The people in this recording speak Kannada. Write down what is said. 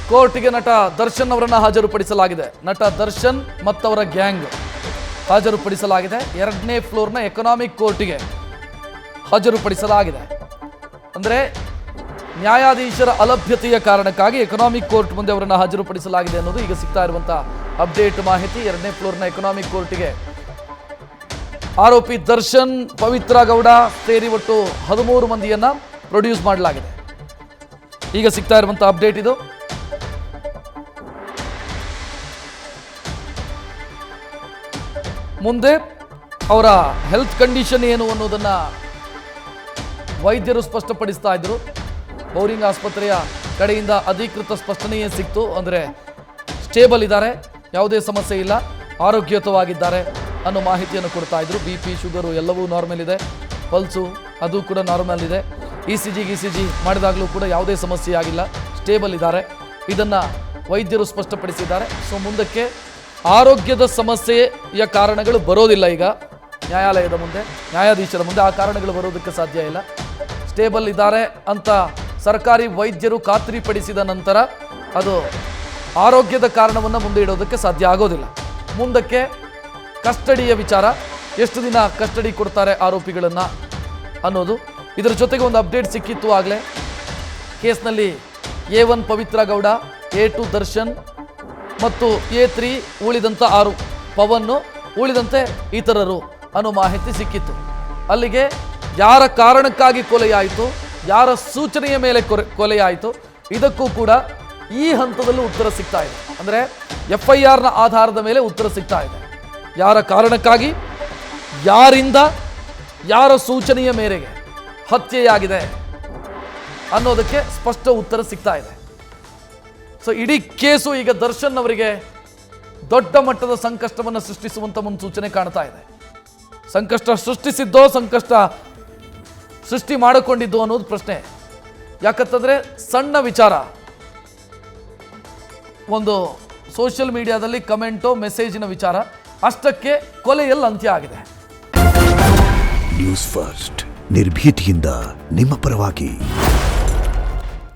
ಕೋರ್ಟ್ಗೆ ನಟ ದರ್ಶನ್ ಅವರನ್ನು ಹಾಜರುಪಡಿಸಲಾಗಿದೆ. ನಟ ದರ್ಶನ್ ಮತ್ತವರ ಗ್ಯಾಂಗ್ ಹಾಜರುಪಡಿಸಲಾಗಿದೆ. 2ನೇ ಫ್ಲೋರ್ನ ಎಕನಾಮಿಕ್ ಕೋರ್ಟ್ಗೆ ಹಾಜರುಪಡಿಸಲಾಗಿದೆ. ಅಂದರೆ ನ್ಯಾಯಾಧೀಶರ ಅಲಭ್ಯತೆಯ ಕಾರಣಕ್ಕಾಗಿ ಎಕನಾಮಿಕ್ ಕೋರ್ಟ್ ಮುಂದೆ ಅವರನ್ನು ಹಾಜರುಪಡಿಸಲಾಗಿದೆ ಅನ್ನೋದು ಈಗ ಸಿಗ್ತಾ ಇರುವಂಥ ಅಪ್ಡೇಟ್ ಮಾಹಿತಿ. 2ನೇ ಫ್ಲೋರ್ನ ಎಕನಾಮಿಕ್ ಕೋರ್ಟ್ಗೆ ಆರೋಪಿ ದರ್ಶನ್, ಪವಿತ್ರ ಗೌಡ ಸೇರಿ ಒಟ್ಟು 13 ಮಂದಿಯನ್ನ ಪ್ರೊಡ್ಯೂಸ್ ಮಾಡಲಾಗಿದೆ. ಈಗ ಸಿಗ್ತಾ ಇರುವಂಥ ಅಪ್ಡೇಟ್ ಇದು. ಮುಂದೆ ಅವರ ಹೆಲ್ತ್ ಕಂಡೀಷನ್ ಏನು ಅನ್ನೋದನ್ನ ವೈದ್ಯರು ಸ್ಪಷ್ಟಪಡಿಸ್ತಾ ಇದ್ರು. ಬೌರಿಂಗ್ ಆಸ್ಪತ್ರೆಯ ಕಡೆಯಿಂದ ಅಧಿಕೃತ ಸ್ಪಷ್ಟನೆಯೇ ಸಿಕ್ತು. ಅಂದರೆ ಸ್ಟೇಬಲ್ ಇದ್ದಾರೆ, ಯಾವುದೇ ಸಮಸ್ಯೆ ಇಲ್ಲ, ಆರೋಗ್ಯಯುತವಾಗಿದ್ದಾರೆ ಅನ್ನೋ ಮಾಹಿತಿಯನ್ನು ಕೊಡ್ತಾ ಇದ್ರು. BP, ಶುಗರು ಎಲ್ಲವೂ ನಾರ್ಮಲ್ ಇದೆ, ಪಲ್ಸು ಅದು ಕೂಡ ನಾರ್ಮಲ್ ಇದೆ, ECG ಮಾಡಿದಾಗಲೂ ಕೂಡ ಯಾವುದೇ ಸಮಸ್ಯೆ ಆಗಿಲ್ಲ, ಸ್ಟೇಬಲ್ ಇದ್ದಾರೆ. ಇದನ್ನು ವೈದ್ಯರು ಸ್ಪಷ್ಟಪಡಿಸಿದ್ದಾರೆ. ಸೊ ಮುಂದಕ್ಕೆ ಆರೋಗ್ಯದ ಸಮಸ್ಯೆಯ ಕಾರಣಗಳು ಬರೋದಿಲ್ಲ. ಈಗ ನ್ಯಾಯಾಲಯದ ಮುಂದೆ, ನ್ಯಾಯಾಧೀಶರ ಮುಂದೆ ಆ ಕಾರಣಗಳು ಬರೋದಕ್ಕೆ ಸಾಧ್ಯ ಇಲ್ಲ. ಸ್ಟೇಬಲ್ ಇದ್ದಾರೆ ಅಂತ ಸರ್ಕಾರಿ ವೈದ್ಯರು ಖಾತ್ರಿಪಡಿಸಿದ ನಂತರ ಅದು ಆರೋಗ್ಯದ ಕಾರಣವನ್ನು ಮುಂದೆ ಇಡೋದಕ್ಕೆ ಸಾಧ್ಯ ಆಗೋದಿಲ್ಲ. ಮುಂದಕ್ಕೆ ಕಸ್ಟಡಿಯ ವಿಚಾರ, ಎಷ್ಟು ದಿನ ಕಸ್ಟಡಿ ಕೊಡ್ತಾರೆ ಆರೋಪಿಗಳನ್ನು ಅನ್ನೋದು. ಇದರ ಜೊತೆಗೆ ಒಂದು ಅಪ್ಡೇಟ್ ಸಿಕ್ಕಿತ್ತು ಆಗಲೇ. ಕೇಸ್ನಲ್ಲಿ A1 ಪವಿತ್ರ ಗೌಡ, A2 ದರ್ಶನ್ ಮತ್ತು A3 ಉಳಿದಂಥ 6 ಪವನ್ನು, ಉಳಿದಂತೆ ಇತರರು ಅನ್ನೋ ಮಾಹಿತಿ ಸಿಕ್ಕಿತ್ತು. ಅಲ್ಲಿಗೆ ಯಾರ ಕಾರಣಕ್ಕಾಗಿ ಕೊಲೆಯಾಯಿತು, ಯಾರ ಸೂಚನೆಯ ಮೇಲೆ ಕೊಲೆಯಾಯಿತು, ಇದಕ್ಕೂ ಕೂಡ ಈ ಹಂತದಲ್ಲೂ ಉತ್ತರ ಸಿಗ್ತಾ ಇದೆ. ಅಂದರೆ FIRನ ಆಧಾರದ ಮೇಲೆ ಉತ್ತರ ಸಿಗ್ತಾ ಇದೆ. ಯಾರ ಕಾರಣಕ್ಕಾಗಿ, ಯಾರಿಂದ, ಯಾರ ಸೂಚನೆಯ ಮೇರೆಗೆ ಹತ್ಯೆಯಾಗಿದೆ ಅನ್ನೋದಕ್ಕೆ ಸ್ಪಷ್ಟ ಉತ್ತರ ಸಿಗ್ತಾ ಇದೆ. ಸೊ ಇಡೀ ಕೇಸು ಈಗ ದರ್ಶನ್ ಅವರಿಗೆ ದೊಡ್ಡ ಮಟ್ಟದ ಸಂಕಷ್ಟವನ್ನು ಸೃಷ್ಟಿಸುವಂಥ ಮುನ್ಸೂಚನೆ ಕಾಣ್ತಾ ಇದೆ. ಸಂಕಷ್ಟ ಸೃಷ್ಟಿಸಿದ್ದೋ, ಸಂಕಷ್ಟ ಸೃಷ್ಟಿ ಮಾಡಿಕೊಂಡಿದ್ದೋ ಅನ್ನೋದು ಪ್ರಶ್ನೆ. ಯಾಕಂತಂದರೆ ಸಣ್ಣ ವಿಚಾರ, ಒಂದು ಸೋಷಿಯಲ್ ಮೀಡಿಯಾದಲ್ಲಿ ಕಮೆಂಟೋ ಮೆಸೇಜಿನ ವಿಚಾರ, ಅಷ್ಟಕ್ಕೆ ಕೊಲೆಯಲ್ಲಿ ಅಂತ್ಯ ಆಗಿದೆ. ನ್ಯೂಸ್ ಫಸ್ಟ್, ನಿರ್ಭೀತಿಯಿಂದ ನಿಮ್ಮ ಪರವಾಗಿ.